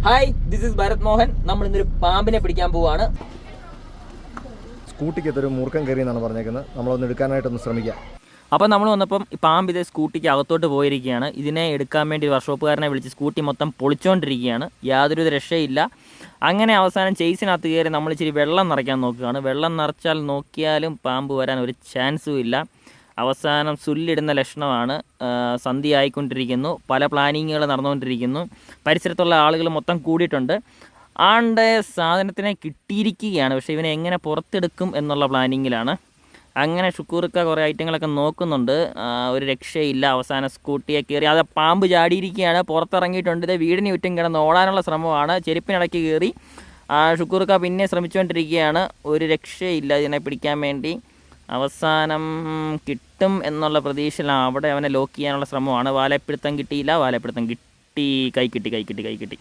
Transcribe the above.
Hi, this is Bharath Mohan. നമ്മൾ ഇന്നൊരു പാമ്പിനെ പിടിക്കാൻ പോവാണ്. സ്കൂട്ടിക്കകത്തൊരു മൂർഖം കയറി എന്നാണ് പറഞ്ഞേക്കുന്നത്. നമ്മളൊന്ന് എടുക്കാനായിട്ടൊന്ന് ശ്രമിക്കാം. അപ്പോൾ നമ്മൾ വന്നപ്പം പാമ്പ് ഇതേ സ്കൂട്ടിക്ക് അകത്തോട്ട് പോയിരിക്കുകയാണ്. ഇതിനെ എടുക്കാൻ വേണ്ടി വർക്ക്ഷോപ്പുകാരനെ വിളിച്ച് സ്കൂട്ടി മൊത്തം പൊളിച്ചുകൊണ്ടിരിക്കുകയാണ്. യാതൊരു രക്ഷയില്ല. അങ്ങനെ അവസാനം ചേസിനകത്ത് കയറി നമ്മൾ ഇച്ചിരി വെള്ളം നിറയ്ക്കാൻ നോക്കുകയാണ്. വെള്ളം നിറച്ചാൽ നോക്കിയാലും പാമ്പ് വരാൻ ഒരു ചാൻസും ഇല്ല. അവസാനം സുല്ലിടുന്ന ലക്ഷണമാണ്. സന്ധ്യ ആയിക്കൊണ്ടിരിക്കുന്നു. പല പ്ലാനിങ്ങുകൾ നടന്നുകൊണ്ടിരിക്കുന്നു. പരിസരത്തുള്ള ആളുകൾ മൊത്തം കൂടിയിട്ടുണ്ട്. ആണ്ട് സാധനത്തിനെ കിട്ടിയിരിക്കുകയാണ്. പക്ഷേ ഇവനെ എങ്ങനെ പുറത്തെടുക്കും എന്നുള്ള പ്ലാനിങ്ങിലാണ്. അങ്ങനെ ഷുക്കൂർക്ക കുറേ ഐറ്റങ്ങളൊക്കെ നോക്കുന്നുണ്ട്. ഒരു രക്ഷയില്ല. അവസാനം സ്കൂട്ടിയെ കയറി അത് പാമ്പ് ചാടിയിരിക്കുകയാണ്. പുറത്തിറങ്ങിയിട്ടുണ്ട്. ഇത് വീടിന് ചുറ്റും കിടന്ന് ഓടാനുള്ള ശ്രമമാണ്. ചെരുപ്പിനിടയ്ക്ക് കയറി ഷുക്കൂർക്ക പിന്നെ ശ്രമിച്ചുകൊണ്ടിരിക്കുകയാണ്. ഒരു രക്ഷയില്ല ഇതിനെ പിടിക്കാൻ വേണ്ടി. അവസാനം കിട്ടും എന്നുള്ള പ്രതീക്ഷയിലാണ്. അവിടെ അവനെ ലോക്ക് ചെയ്യാനുള്ള ശ്രമമാണ്. വാലപ്പിടുത്തം കിട്ടിയില്ല. വാലപ്പിടുത്തം കിട്ടി. കൈ കിട്ടി.